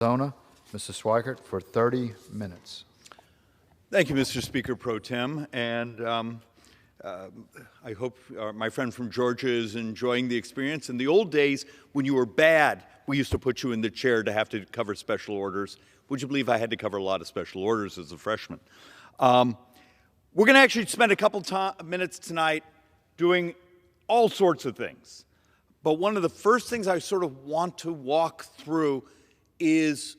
Mrs. Schweikert for 30 minutes. Thank you, Mr. Speaker Pro Tem, and I hope my friend from Georgia is enjoying the experience. In the old days, when you were bad, we used to put you in the chair to have to cover special orders. Would you believe I had to cover a lot of special orders as a freshman? We're going to actually spend a couple minutes tonight doing all sorts of things. But one of the first things I sort of want to walk through is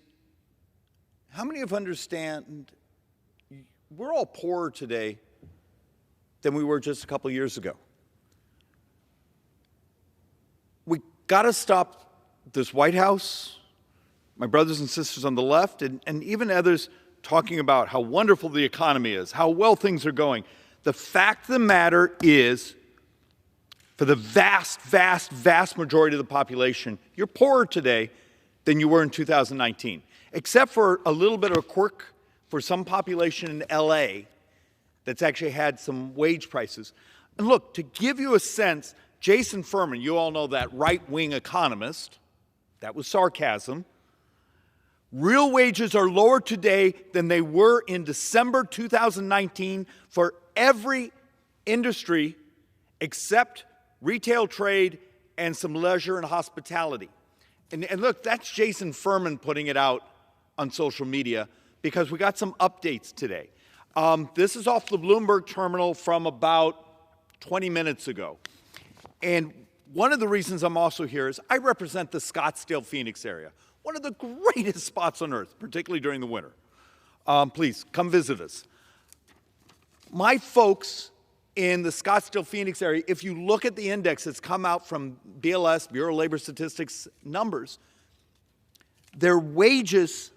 how many of you understand we're all poorer today than we were just a couple years ago. We got to stop this White House, my brothers and sisters on the left, and even others talking about how wonderful the economy is, how well things are going. The fact of the matter is, for the vast majority of the population, you're poorer today than you were in 2019, except for a little bit of a quirk for some population in LA that's actually had some wage prices. And look, to give you a sense, Jason Furman, you all know that right-wing economist, that was sarcasm, real wages are lower today than they were in December 2019 for every industry except retail trade and some leisure and hospitality. And look, that's Jason Furman putting it out on social media because we got some updates today. This is off the Bloomberg terminal from about 20 minutes ago. And one of the reasons I'm also here is I represent the Scottsdale, Phoenix area, one of the greatest spots on earth, particularly during the winter. Please, come visit us. My folks in the Scottsdale, Phoenix area, if you look at the index that's come out from BLS, Bureau of Labor Statistics numbers, their wages,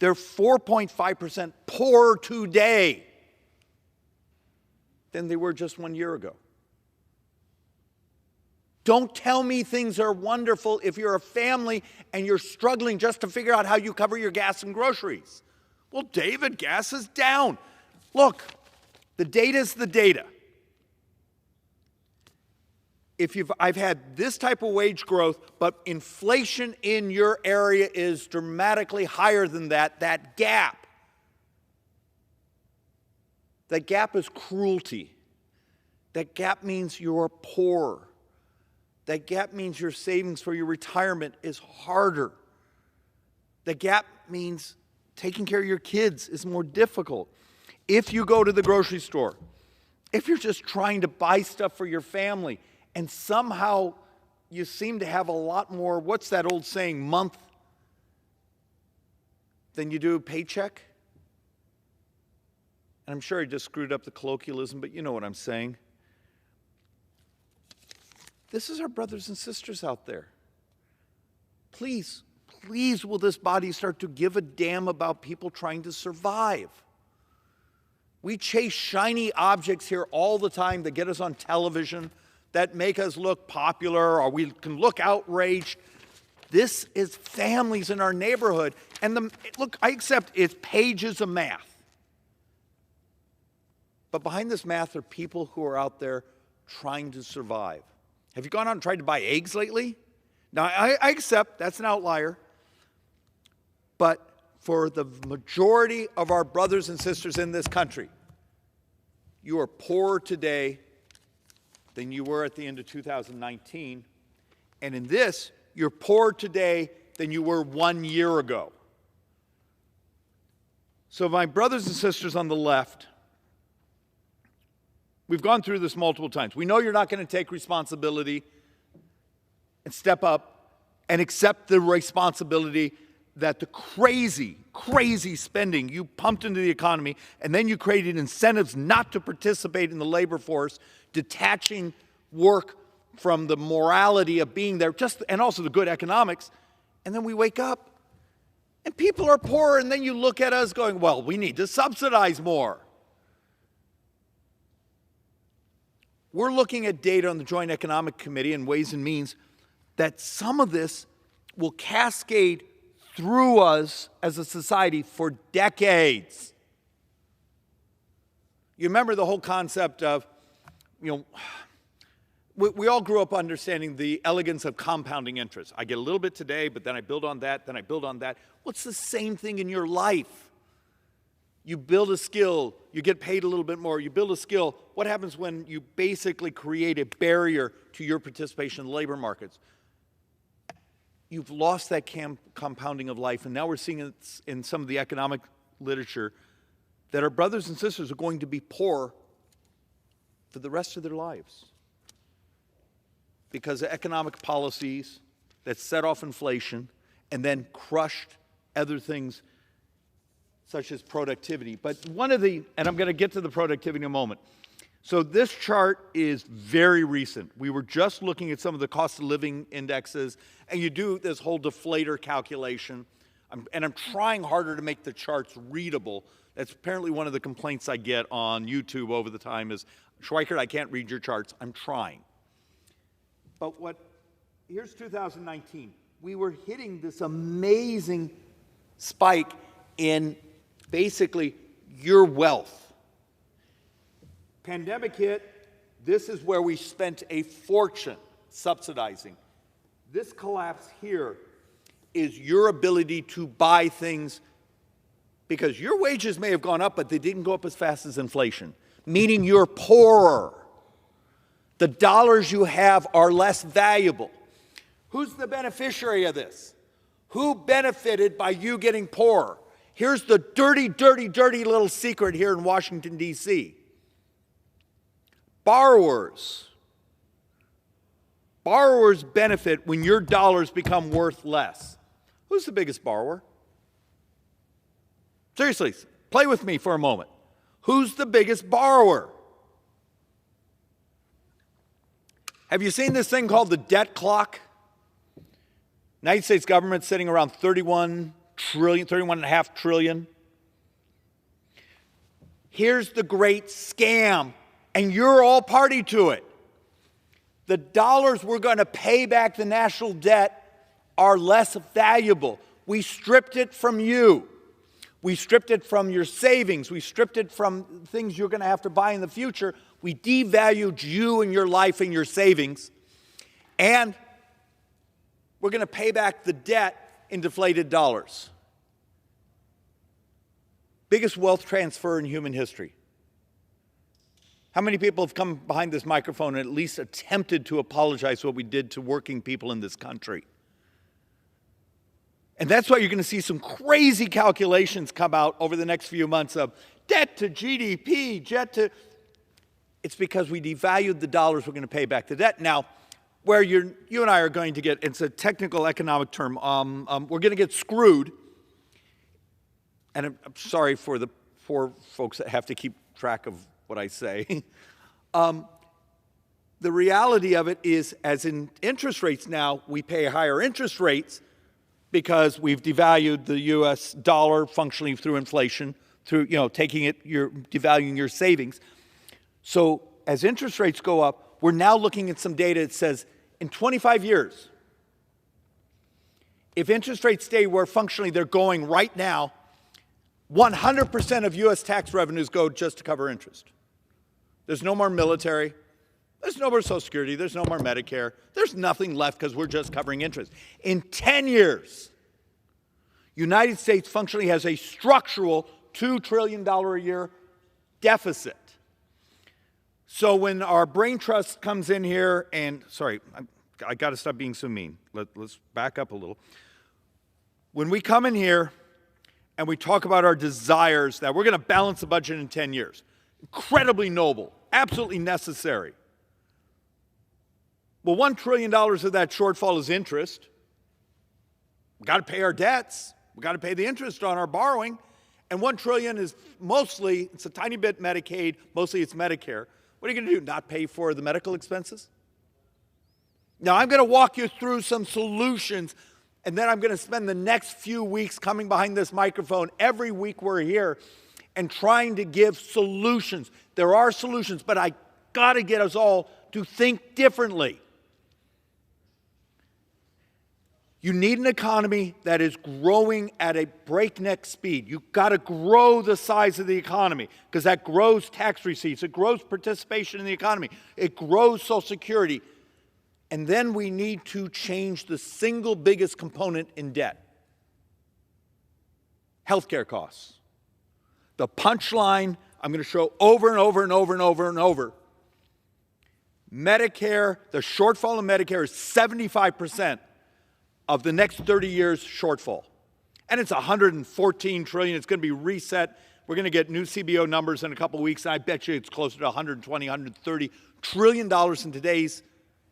they're 4.5% poorer today than they were just 1 year ago. Don't tell me things are wonderful if you're a family and you're struggling just to figure out how you cover your gas and groceries. Well, David, gas is down. Look, the data is the data. I've had this type of wage growth, but inflation in your area is dramatically higher than that gap. That gap is cruelty. That gap means you're poor. That gap means your savings for your retirement is harder. That gap means taking care of your kids is more difficult. If you go to the grocery store, if you're just trying to buy stuff for your family, and somehow you seem to have a lot more, what's that old saying, month than you do paycheck? And I'm sure I just screwed up the colloquialism, but you know what I'm saying. This is our brothers and sisters out there. Please, please will this body start to give a damn about people trying to survive. We chase shiny objects here all the time that get us on television, that make us look popular, or we can look outraged. This is families in our neighborhood. And look, I accept it's pages of math. But behind this math are people who are out there trying to survive. Have you gone out and tried to buy eggs lately? Now, I accept that's an outlier. But for the majority of our brothers and sisters in this country, you are poorer today than you were at the end of 2019. And in this, you're poorer today than you were 1 year ago. So my brothers and sisters on the left, we've gone through this multiple times. We know you're not going to take responsibility and step up and accept the responsibility that the crazy spending you pumped into the economy, and then you created incentives not to participate in the labor force, detaching work from the morality of being there, and also the good economics, and then we wake up and people are poor, and then you look at us going, well, we need to subsidize more. We're looking at data on the Joint Economic Committee and Ways and Means that some of this will cascade through us as a society for decades. You remember the whole concept of, We all grew up understanding the elegance of compounding interest. I get a little bit today, but then I build on that, then I build on that. Well, it's the same thing in your life. You build a skill, you get paid a little bit more, you build a skill. What happens when you basically create a barrier to your participation in the labor markets? You've lost that compounding of life, and now we're seeing it in some of the economic literature that our brothers and sisters are going to be poor for the rest of their lives because of economic policies that set off inflation and then crushed other things such as productivity. But and I'm going to get to the productivity in a moment. So this chart is very recent. We were just looking at some of the cost of living indexes, and you do this whole deflator calculation. And I'm trying harder to make the charts readable. That's apparently one of the complaints I get on YouTube over the time is, Schweikert, I can't read your charts. I'm trying. But here's 2019. We were hitting this amazing spike in basically your wealth. Pandemic hit. This is where we spent a fortune subsidizing. This collapse here is your ability to buy things because your wages may have gone up, but they didn't go up as fast as inflation, meaning you're poorer. The dollars you have are less valuable. Who's the beneficiary of this? Who benefited by you getting poorer? Here's the dirty, dirty, dirty little secret here in Washington, D.C. Borrowers. Borrowers benefit when your dollars become worth less. Who's the biggest borrower? Seriously, play with me for a moment. Who's the biggest borrower? Have you seen this thing called the debt clock? United States government sitting around 31.5 trillion. Here's the great scam, and you're all party to it. The dollars we're going to pay back the national debt are less valuable. We stripped it from you. We stripped it from your savings. We stripped it from things you're going to have to buy in the future. We devalued you and your life and your savings. And we're going to pay back the debt in deflated dollars. Biggest wealth transfer in human history. How many people have come behind this microphone and at least attempted to apologize for what we did to working people in this country? And that's why you're going to see some crazy calculations come out over the next few months of debt to GDP, It's because we devalued the dollars we're going to pay back the debt. Now, where you and I are going to get, it's a technical economic term, we're going to get screwed. And I'm sorry for the poor folks that have to keep track of what I say. The reality of it is, as in interest rates now, we pay higher interest rates because we've devalued the U.S. dollar functionally through inflation, through, devaluing your savings. So as interest rates go up, we're now looking at some data that says in 25 years, if interest rates stay where functionally they're going right now, 100% of U.S. tax revenues go just to cover interest. There's no more military. There's no more Social Security. There's no more Medicare. There's nothing left because we're just covering interest. In 10 years, United States functionally has a structural $2 trillion a year deficit. So when our brain trust comes in here and, sorry, I got to stop being so mean. Let's back up a little. When we come in here and we talk about our desires that we're going to balance the budget in 10 years, incredibly noble, absolutely necessary. Well, $1 trillion of that shortfall is interest. We've got to pay our debts. We've got to pay the interest on our borrowing. And $1 trillion is mostly, it's a tiny bit Medicaid, mostly it's Medicare. What are you going to do, not pay for the medical expenses? Now, I'm going to walk you through some solutions, and then I'm going to spend the next few weeks coming behind this microphone every week we're here and trying to give solutions. There are solutions, but I got to get us all to think differently. You need an economy that is growing at a breakneck speed. You've got to grow the size of the economy because that grows tax receipts. It grows participation in the economy. It grows Social Security. And then we need to change the single biggest component in debt: healthcare costs. The punchline I'm going to show over and over and over and over and over. Medicare, the shortfall in Medicare is 75% of the next 30 years shortfall. And it's $114 trillion. It's going to be reset. We're going to get new CBO numbers in a couple of weeks, and I bet you it's closer to $120, $130 trillion in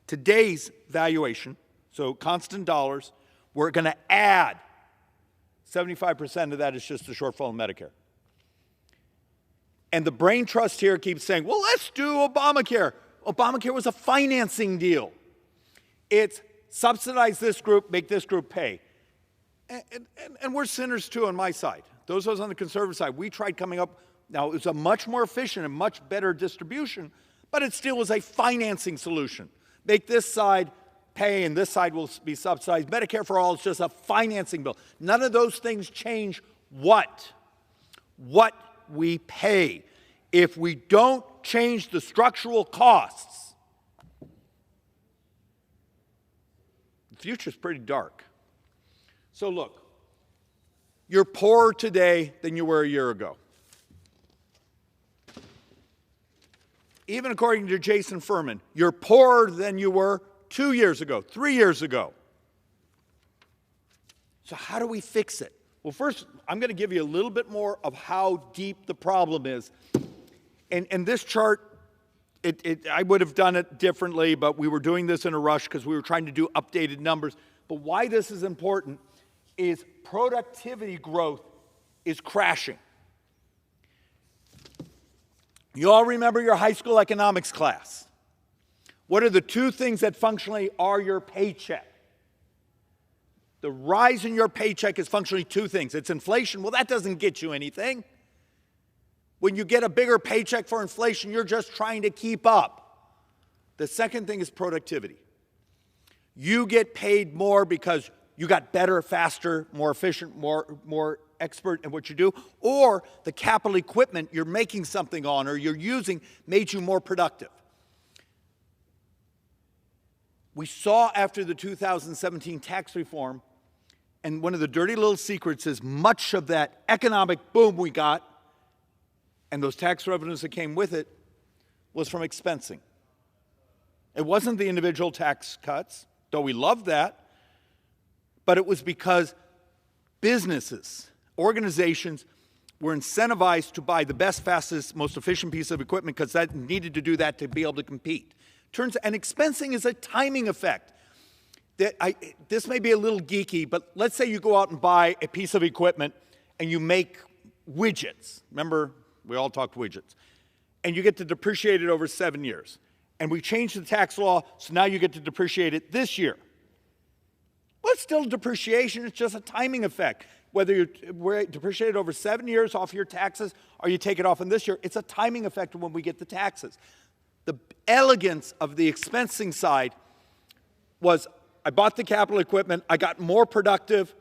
today's valuation. So constant dollars. We're going to add 75% of that is just the shortfall in Medicare. And the brain trust here keeps saying, well, let's do Obamacare. Obamacare was a financing deal. It's subsidize this group, make this group pay. And we're sinners too on my side. Those of us on the conservative side, we tried coming up. Now, it was a much more efficient and much better distribution, but it still was a financing solution. Make this side pay and this side will be subsidized. Medicare for all is just a financing bill. None of those things change what we pay. If we don't change the structural costs, the future's pretty dark. So look, you're poorer today than you were a year ago. Even according to Jason Furman, you're poorer than you were 2 years ago, 3 years ago. So how do we fix it? Well, first, I'm going to give you a little bit more of how deep the problem is. And this chart, I would have done it differently, but we were doing this in a rush because we were trying to do updated numbers. But why this is important is productivity growth is crashing. You all remember your high school economics class. What are the two things that functionally are your paycheck? The rise in your paycheck is functionally two things. It's inflation. Well, that doesn't get you anything. When you get a bigger paycheck for inflation, you're just trying to keep up. The second thing is productivity. You get paid more because you got better, faster, more efficient, more expert in what you do, or the capital equipment you're making something on or you're using made you more productive. We saw after the 2017 tax reform, and one of the dirty little secrets is much of that economic boom we got and those tax revenues that came with it was from expensing. It wasn't the individual tax cuts, though we loved that, but it was because businesses, organizations were incentivized to buy the best, fastest, most efficient piece of equipment because that needed to do that to be able to compete. And expensing is a timing effect. This may be a little geeky, but let's say you go out and buy a piece of equipment and you make widgets. Remember, we all talked widgets. And you get to depreciate it over 7 years. And we changed the tax law, so now you get to depreciate it this year. Well, it's still depreciation, it's just a timing effect. Whether you depreciate it over 7 years off your taxes or you take it off in this year, it's a timing effect when we get the taxes. The elegance of the expensing side was I bought the capital equipment, I got more productive.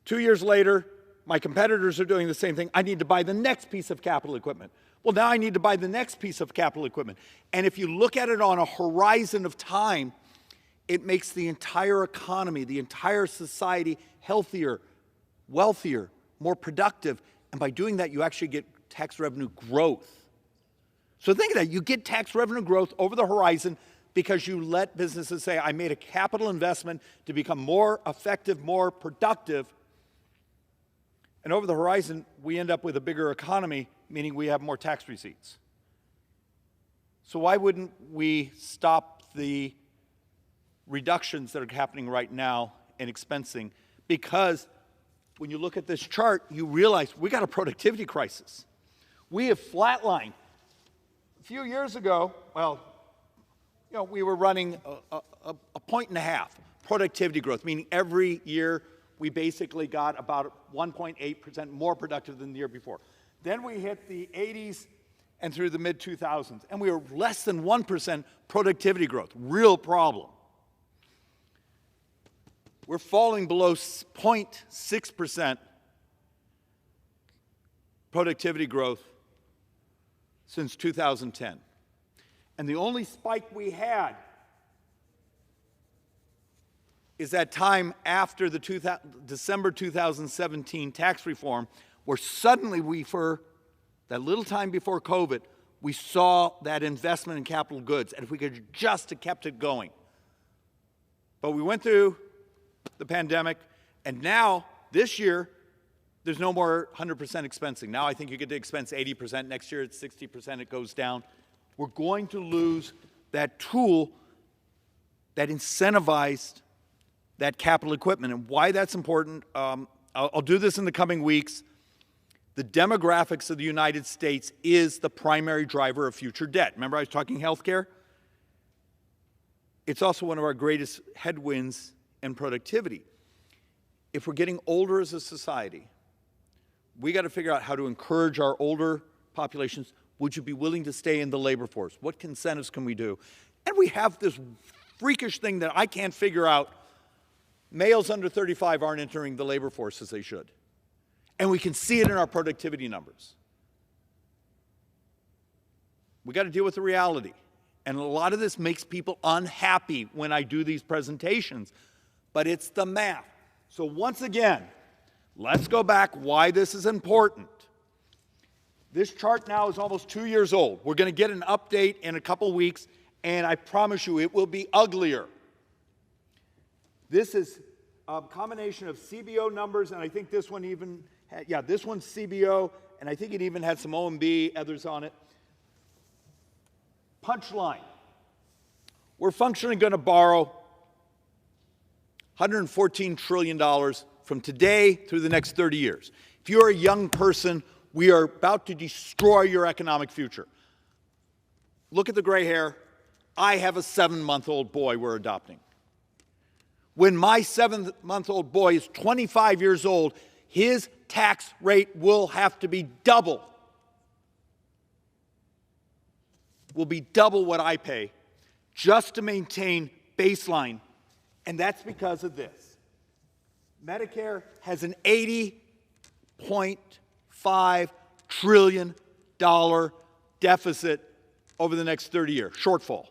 2 years later, my competitors are doing the same thing. I need to buy the next piece of capital equipment. Well, now I need to buy the next piece of capital equipment. And if you look at it on a horizon of time, it makes the entire economy, the entire society healthier, wealthier, more productive. And by doing that, you actually get tax revenue growth. So think of that. You get tax revenue growth over the horizon because you let businesses say, I made a capital investment to become more effective, more productive. And over the horizon, we end up with a bigger economy, meaning we have more tax receipts. So why wouldn't we stop the reductions that are happening right now in expensing? Because when you look at this chart, you realize we got a productivity crisis. We have flatlined. A few years ago, we were running a 1.5 productivity growth, meaning every year we basically got about 1.8% more productive than the year before. Then we hit the 80s and through the mid-2000s, and we were less than 1% productivity growth, real problem. We're falling below 0.6% productivity growth since 2010. And the only spike we had is that time after the December 2017 tax reform, where suddenly for that little time before COVID, we saw that investment in capital goods. And if we could just have kept it going. But we went through the pandemic, and now, this year, there's no more 100% expensing. Now I think you get to expense 80%. Next year it's 60%, it goes down. We're going to lose that tool that incentivized that capital equipment. And why that's important, I'll do this in the coming weeks. The demographics of the United States is the primary driver of future debt. Remember I was talking healthcare? It's also one of our greatest headwinds in productivity. If we're getting older as a society, we got to figure out how to encourage our older populations. Would you be willing to stay in the labor force? What incentives can we do? And we have this freakish thing that I can't figure out. Males under 35 aren't entering the labor force as they should. And we can see it in our productivity numbers. We got to deal with the reality. And a lot of this makes people unhappy when I do these presentations. But it's the math. So once again, let's go back why this is important. This chart now is almost 2 years old. We're going to get an update in a couple weeks, and I promise you it will be uglier. This is a combination of CBO numbers, and I think this one even had, this one's CBO, and I think it even had some OMB, others on it. Punchline. We're functionally going to borrow $114 trillion from today through the next 30 years. If you're a young person, we are about to destroy your economic future. Look at the gray hair. I have a 7-month-old boy we're adopting. When my 7-month-old boy is 25 years old, his tax rate will have to be double. Will be double what I pay just to maintain baseline. And that's because of this. Medicare has an $80.5 trillion deficit over the next 30 years, shortfall.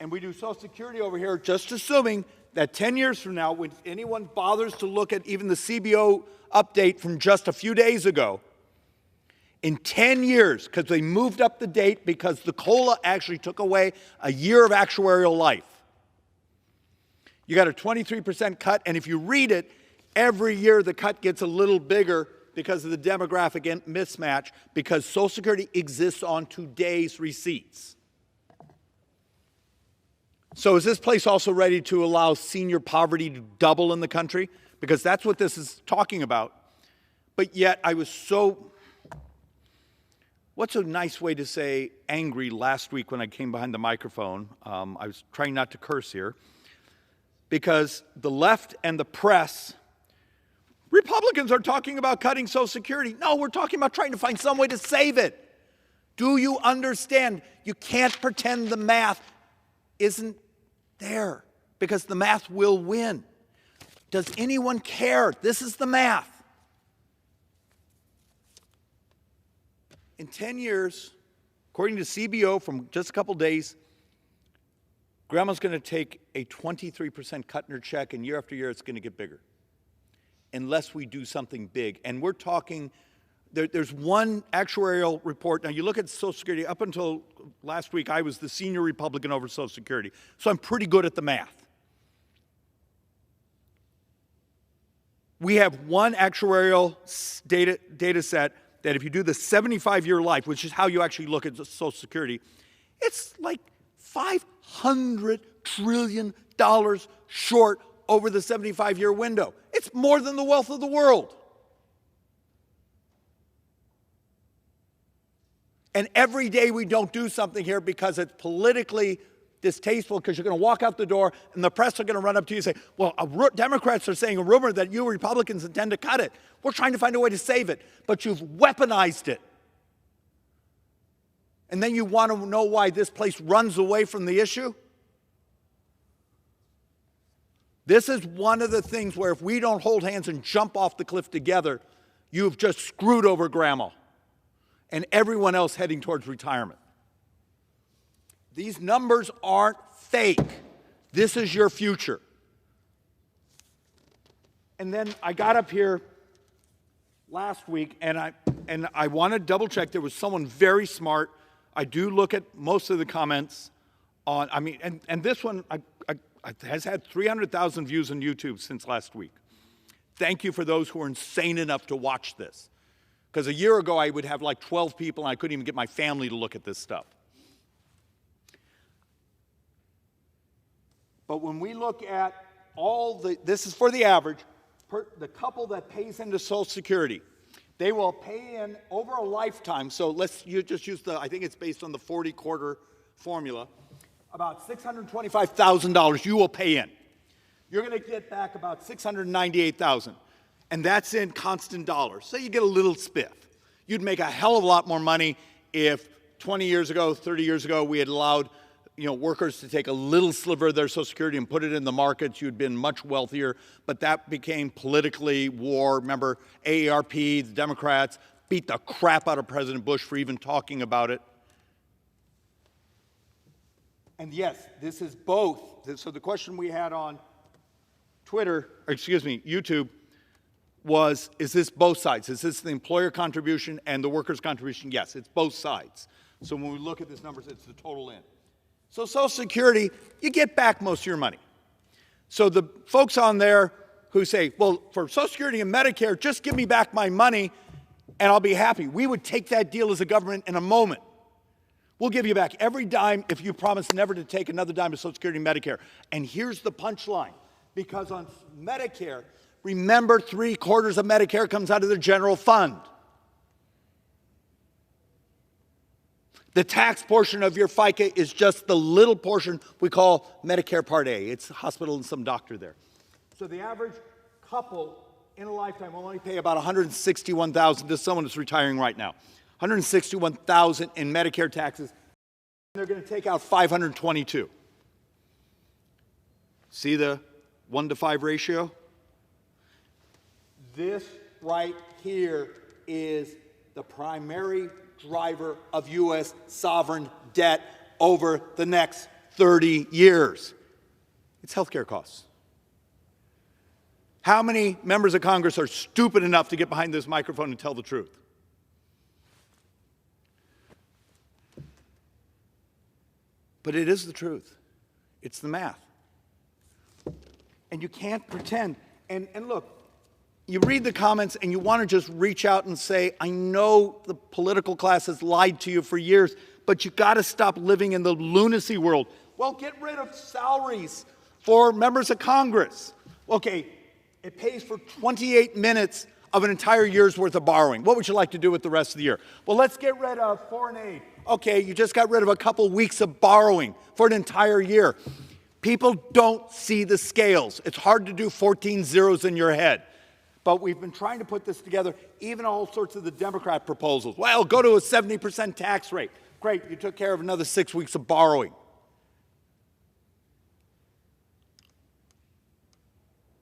And we do Social Security over here, just assuming that 10 years from now, when anyone bothers to look at even the CBO update from just a few days ago, in 10 years, because they moved up the date because the COLA actually took away a year of actuarial life. You got a 23% cut, and if you read it, every year the cut gets a little bigger because of the demographic mismatch, because Social Security exists on today's receipts. So is this place also ready to allow senior poverty to double in the country? Because that's what this is talking about. But yet I was so, what's a nice way to say angry last week when I came behind the microphone? I was trying not to curse here. Because the left and the press, Republicans are talking about cutting Social Security. No, we're talking about trying to find some way to save it. Do you understand? You can't pretend the math isn't there, because the math will win. Does anyone care? This is the math. In 10 years, according to CBO from just a couple days, Grandma's going to take a 23% cut in her check, and year after year it's going to get bigger unless we do something big. And we're talking, there's one actuarial report. Now, you look at Social Security. Up until last week, I was the senior Republican over Social Security, so I'm pretty good at the math. We have one actuarial data set that if you do the 75-year life, which is how you actually look at Social Security, it's like $500 trillion short over the 75-year window. It's more than the wealth of the world. And every day we don't do something here because it's politically distasteful, because you're going to walk out the door and the press are going to run up to you and say, well, Democrats are saying a rumor that you Republicans intend to cut it. We're trying to find a way to save it, but you've weaponized it. And then you want to know why this place runs away from the issue? This is one of the things where if we don't hold hands and jump off the cliff together, you've just screwed over grandma and everyone else heading towards retirement. These numbers aren't fake. This is your future. And then I got up here last week and I want to double check. There was someone very smart. I do look at most of the comments on, and this one has had 300,000 views on YouTube since last week. Thank you for those who are insane enough to watch this. Because a year ago I would have like 12 people and I couldn't even get my family to look at this stuff. But when we look at this is for the average, the couple that pays into Social Security, they will pay in over a lifetime. So you just use I think it's based on the 40-quarter formula, about $625,000 you will pay in. You're going to get back about $698,000, and that's in constant dollars. So you get a little spiff. You'd make a hell of a lot more money if 20 years ago, 30 years ago, we had allowed workers to take a little sliver of their Social Security and put it in the markets. You'd been much wealthier, but that became politically war. Remember, AARP, the Democrats beat the crap out of President Bush for even talking about it. And yes, this is both. So the question we had on YouTube was, is this both sides? Is this the employer contribution and the worker's contribution? Yes, it's both sides. So when we look at these numbers, it's the total in. So Social Security, you get back most of your money. So the folks on there who say, well, for Social Security and Medicare, just give me back my money and I'll be happy. We would take that deal as a government in a moment. We'll give you back every dime if you promise never to take another dime of Social Security and Medicare. And here's the punchline. Because on Medicare, remember 3/4 of Medicare comes out of the general fund. The tax portion of your FICA is just the little portion we call Medicare Part A. It's a hospital and some doctor there. So the average couple in a lifetime will only pay about $161,000 to someone who's retiring right now. $161,000 in Medicare taxes. They're going to take out $522. See the 1-to-5 ratio? This right here is the primary driver of U.S. sovereign debt over the next 30 years. It's healthcare costs. How many members of Congress are stupid enough to get behind this microphone and tell the truth? But it is the truth. It's the math. And you can't pretend. And look, you read the comments and you want to just reach out and say, I know the political class has lied to you for years, but you got to stop living in the lunacy world. Well, get rid of salaries for members of Congress. Okay, it pays for 28 minutes of an entire year's worth of borrowing. What would you like to do with the rest of the year? Well, let's get rid of foreign aid. Okay, you just got rid of a couple weeks of borrowing for an entire year. People don't see the scales. It's hard to do 14 zeros in your head. But we've been trying to put this together, even all sorts of the Democrat proposals. Well, go to a 70% tax rate. Great, you took care of another 6 weeks of borrowing.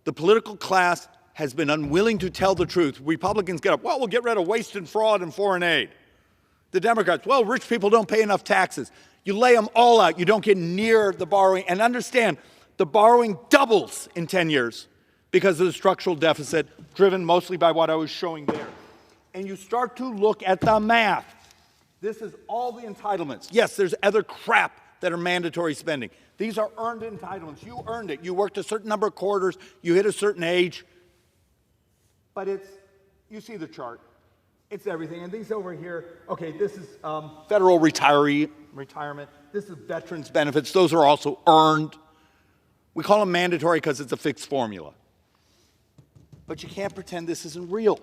The political class has been unwilling to tell the truth. Republicans get up, well, we'll get rid of waste and fraud and foreign aid. The Democrats, well, rich people don't pay enough taxes. You lay them all out, you don't get near the borrowing. And understand, the borrowing doubles in 10 years because of the structural deficit, driven mostly by what I was showing there. And you start to look at the math. This is all the entitlements. Yes, there's other crap that are mandatory spending. These are earned entitlements. You earned it. You worked a certain number of quarters. You hit a certain age. But you see the chart. It's everything. And these over here, okay, this is federal retirement. This is veterans benefits. Those are also earned. We call them mandatory because it's a fixed formula. But you can't pretend this isn't real.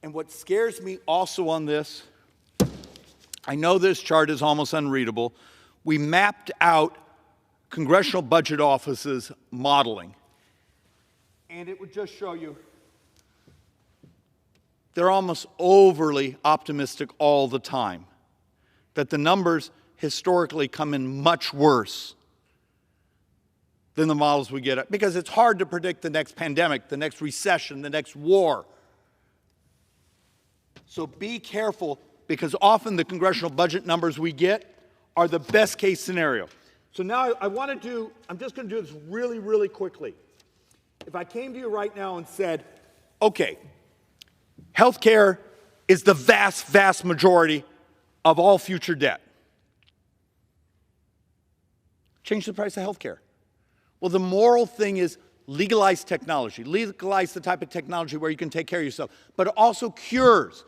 And what scares me also on this, I know this chart is almost unreadable. We mapped out Congressional Budget Office's modeling. And it would just show you they're almost overly optimistic all the time. That the numbers, historically come in much worse than the models we get, because it's hard to predict the next pandemic, the next recession, the next war. So be careful, because often the congressional budget numbers we get are the best case scenario. So now I'm just going to do this really, really quickly. If I came to you right now and said, okay, healthcare is the vast, vast majority of all future debt. Change the price of healthcare. Well, the moral thing is legalize technology. Legalize the type of technology where you can take care of yourself, but also cures.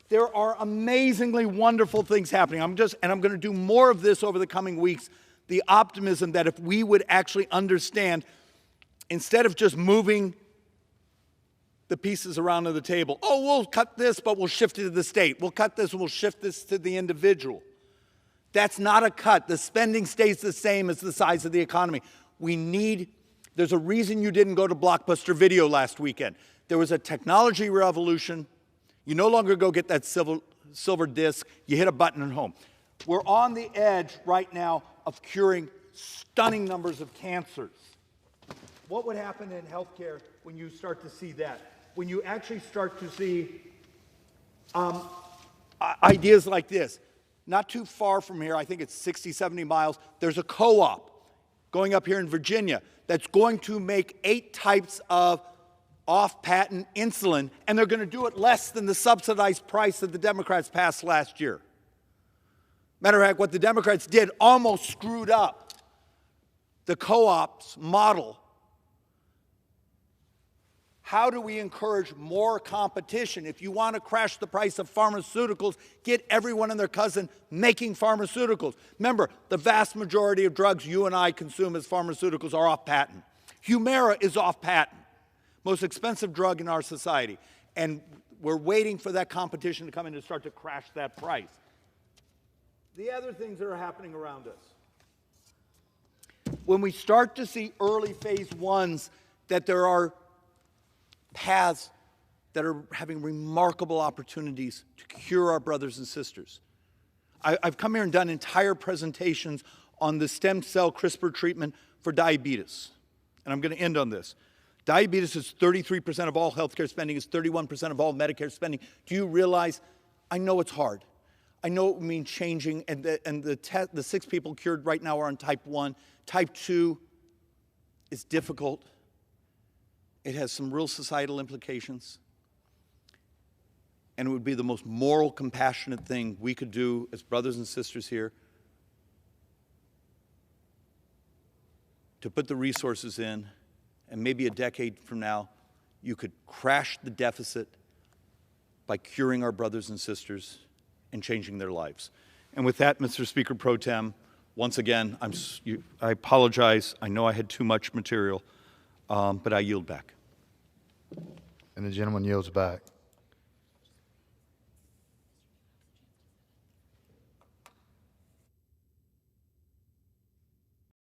There are amazingly wonderful things happening. I'm going to do more of this over the coming weeks. The optimism that if we would actually understand, instead of just moving the pieces around to the table, oh, we'll cut this, but we'll shift it to the state. We'll cut this, and we'll shift this to the individual. That's not a cut. The spending stays the same as the size of the economy. There's a reason you didn't go to Blockbuster Video last weekend. There was a technology revolution. You no longer go get that silver disc. You hit a button at home. We're on the edge right now of curing stunning numbers of cancers. What would happen in healthcare when you start to see that? When you actually start to see ideas like this. Not too far from here, I think it's 60, 70 miles, there's a co-op going up here in Virginia that's going to make 8 types of off-patent insulin, and they're going to do it less than the subsidized price that the Democrats passed last year. Matter of fact, what the Democrats did almost screwed up the co-op's model. How do we encourage more competition? If you want to crash the price of pharmaceuticals, get everyone and their cousin making pharmaceuticals. Remember, the vast majority of drugs you and I consume as pharmaceuticals are off patent. Humira is off patent, most expensive drug in our society. And we're waiting for that competition to come in to start to crash that price. The other things that are happening around us. When we start to see early phase ones that there are paths that are having remarkable opportunities to cure our brothers and sisters. I've come here and done entire presentations on the stem cell CRISPR treatment for diabetes. And I'm going to end on this. Diabetes is 33% of all healthcare spending, is 31% of all Medicare spending. Do you realize, I know it's hard. I know it would mean changing, and the 6 people cured right now are on type 1. Type 2 is difficult. It has some real societal implications. And it would be the most moral, compassionate thing we could do as brothers and sisters here to put the resources in, and maybe a decade from now, you could crash the deficit by curing our brothers and sisters and changing their lives. And with that, Mr. Speaker Pro Tem, once again, I apologize. I know I had too much material, but I yield back. And the gentleman yields back.